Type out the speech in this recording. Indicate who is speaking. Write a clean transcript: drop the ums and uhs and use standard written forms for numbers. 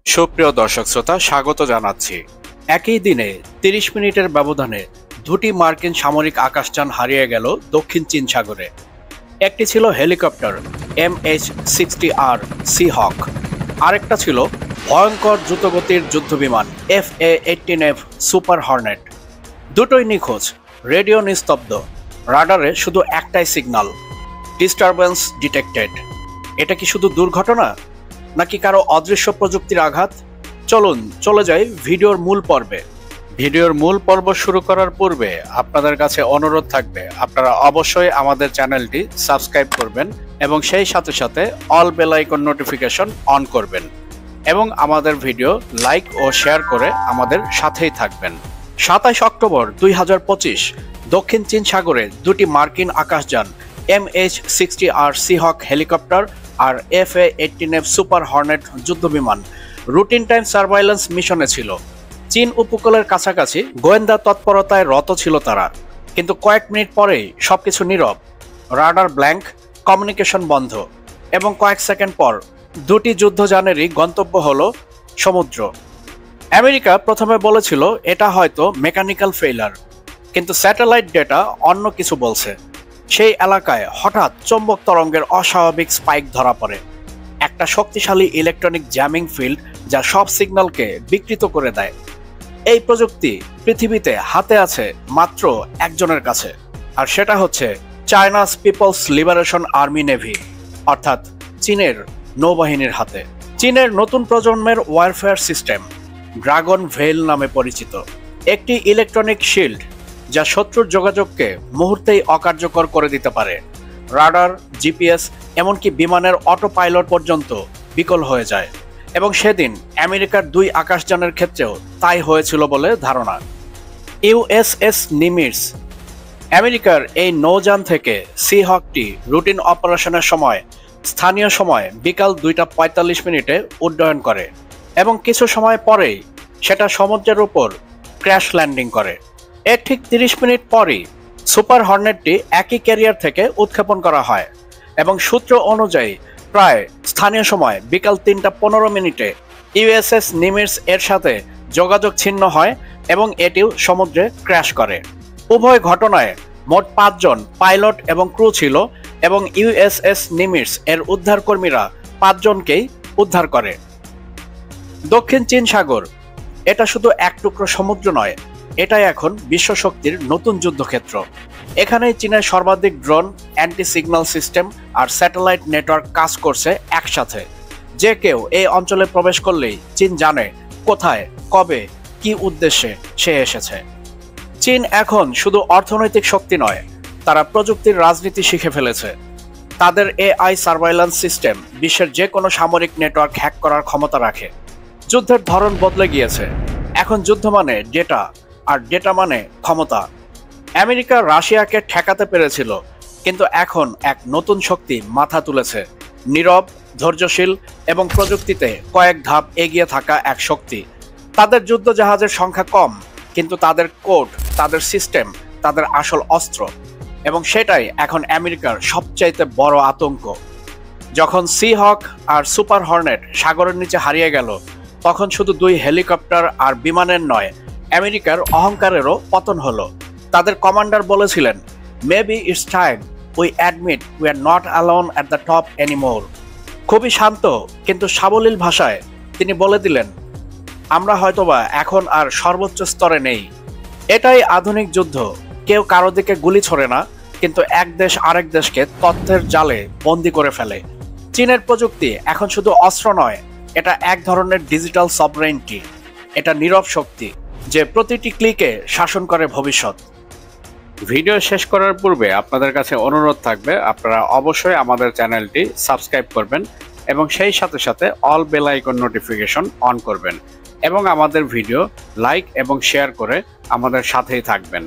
Speaker 1: সুপ্রিয় দর্শক শ্রোতা, স্বাগত জানাচ্ছি। একই দিনে ৩০ মিনিটের ব্যবধানে দুটি মার্কিন সামরিক আকাশযান হারিয়ে গেল দক্ষিণ চীন সাগরে। একটি ছিল হেলিকপ্টার MH-60R সিহক, আরেকটা ছিল ভয়ঙ্কর দ্রুতগতির যুদ্ধবিমান FA-18F সুপার হর্নেট। দুটোই নিখোঁজ, রেডিও নিস্তব্ধ, রাডারে শুধু একটাই সিগন্যাল, ডিস্টারবেন্স ডিটেক্টেড। এটা কি শুধু দুর্ঘটনা, নাকি কারো অদৃশ্য প্রযুক্তির আঘাত? চলুন চলে যাই ভিডিওর মূল পর্বে। ভিডিওর মূল পর্ব শুরু করার পূর্বে আপনাদের কাছে অনুরোধ থাকবে, আপনারা অবশ্যই আমাদের চ্যানেলটি সাবস্ক্রাইব করবেন এবং সেই সাথে সাথে all bell icon notification on করবেন এবং আমাদের ভিডিও লাইক ও শেয়ার করে আমাদের সাথেই থাকবেন। ২৭ অক্টোবর ২০২৫ দক্ষিণ চীন সাগরে দুটি মার্কিন আকাশযান MH-60R সিহক হেলিকপ্টার আর FA-18F সুপার হর্নেট যুদ্ধবিমান রুটিন টাইম সার্ভাইলেন্স মিশনে ছিল। চীন উপকূলের কাছাকাছি গোয়েন্দা তৎপরতায় রত ছিল তারা, কিন্তু কয়েক মিনিট পরেই সবকিছু নীরব, রাডার ব্ল্যাঙ্ক, কমিউনিকেশন বন্ধ এবং কয়েক সেকেন্ড পর দুটি যুদ্ধযানেরই গন্তব্য হলো সমুদ্র। আমেরিকা প্রথমে বলেছিল এটা হয়তো মেকানিক্যাল ফেইলার, কিন্তু স্যাটেলাইট ডেটা অন্য কিছু বলছে। সেই এলাকায় হঠাৎ চৌম্বক তরঙ্গের অস্বাভাবিক স্পাইক ধরা পড়ে, একটা শক্তিশালী ইলেকট্রনিক জ্যামিং ফিল্ড যা সব সিগন্যালকে বিকৃত করে দেয়। এই প্রযুক্তি পৃথিবীতে হাতে আছে মাত্র একজনের কাছে, আর সেটা হচ্ছে China's people's liberation army navy, অর্থাৎ চীনের নৌবাহিনীর হাতে। চীনের নতুন প্রজন্মের ওয়ারফেয়ার সিস্টেম ড্রাগন ভেইল নামে পরিচিত, একটি ইলেকট্রনিক শিল্ড যা শত্রুর যোগাযোগকে মুহূর্তেই অকার্যকর করে দিতে পারে। রাডার, জিপিএস, এমনকি বিমানের অটো পাইলট পর্যন্ত বিকল হয়ে যায়, এবং সেদিন আমেরিকার দুই আকাশযানের ক্ষেত্রেও তাই হয়েছিল বলে ধারণা। USS নিমিটজ, আমেরিকার এই নৌযান থেকে সিহকটি রুটিন অপারেশনের সময় স্থানীয় সময় বিকাল 2:45 উড্ডয়ন করে এবং কিছু সময় পরেই সেটা সমুদ্রের উপর ক্র্যাশ ল্যান্ডিং করে। এর ঠিক 30 মিনিট পরই সুপার হর্নেটটি একই ক্যারিয়ার থেকে উৎক্ষেপণ করা হয় এবং সূত্র অনুযায়ী প্রায় স্থানীয় সময় বিকাল 3:15 USS নিমিটজ এর সাথে যোগাযোগ ছিন্ন হয় এবং এটিও সমুদ্রে ক্র্যাশ করে। উভয় ঘটনায় মোট 5 জন পাইলট এবং ক্রু ছিল এবং USS নিমিটজ এর উদ্ধারকর্মীরা 5 জনকেই উদ্ধার করে। দক্ষিণ চীন সাগর এটা শুধু এক টুকরো সমুদ্র নয়, এটাই এখন বিশ্বশক্তির নতুন যুদ্ধক্ষেত্র। এখানেই চীনের সর্বাধিক ড্রোন, অ্যান্টি সিগন্যাল সিস্টেম আর স্যাটেলাইট নেটওয়ার্ক কাজ করছে একসাথে। যে কেউ এই অঞ্চলে প্রবেশ করলেই চীন জানে কোথায়, কবে, কি উদ্দেশ্যে সে এসেছে। চীন এখন শুধু অর্থনৈতিক শক্তি নয়, তারা প্রযুক্তির রাজনীতি শিখে ফেলেছে। তাদের AI সার্ভাইলেন্স সিস্টেম বিশ্বের যে কোনো সামরিক নেটওয়ার্ক হ্যাক করার ক্ষমতা রাখে। যুদ্ধের ধরন বদলে গিয়েছে, এখন যুদ্ধ মানে ডেটা, আর ডেটা মানে ক্ষমতা। আমেরিকা রাশিয়াকে ঠেকাতে পেরেছিল, কিন্তু এখন এক নতুন শক্তি মাথা তুলেছে, নীরব, ধৈর্যশীল এবং প্রযুক্তিতে কয়েক ধাপ এগিয়ে থাকা এক শক্তি। তাদের যুদ্ধ জাহাজের সংখ্যা কম, কিন্তু তাদের কোড, তাদের সিস্টেম, তাদের আসল অস্ত্র, এবং সেটাই এখন আমেরিকার সবচাইতে বড় আতঙ্ক। যখন সিহক আর সুপার হর্নেট সাগরের নিচে হারিয়ে গেল, তখন শুধু দুই হেলিকপ্টার আর বিমানের নয়, আমেরিকার অহংকারেরও পতন হলো। তাদের কমান্ডার বলেছিলেন, maybe it's time we admit we are not alone at the top anymore. খুবই শান্ত কিন্তু সাবলীল ভাষায় তিনি বলে দিলেন, আমরা হয়তোবা এখন আর সর্বোচ্চ স্তরে নেই। এটাই আধুনিক যুদ্ধ, কেউ কারো দিকে গুলি ছোড়ে না, কিন্তু এক দেশ আরেক দেশকে তথ্যের জালে বন্দি করে ফেলে। চীনের প্রযুক্তি এখন শুধু অস্ত্র নয়, এটা এক ধরনের ডিজিটাল সভরেইনটি। এটা নীরব শক্তি যে প্রতিটি ক্লিকে শাসন করে ভবিষ্যৎ। ভিডিও শেষ করার পূর্বে আপনাদের কাছে অনুরোধ থাকবে, আপনারা অবশ্যই আমাদের চ্যানেলটি সাবস্ক্রাইব করবেন এবং সেই সাথে সাথে all bell icon notification on করবেন এবং আমাদের ভিডিও লাইক এবং শেয়ার করে আমাদের সাথেই থাকবেন।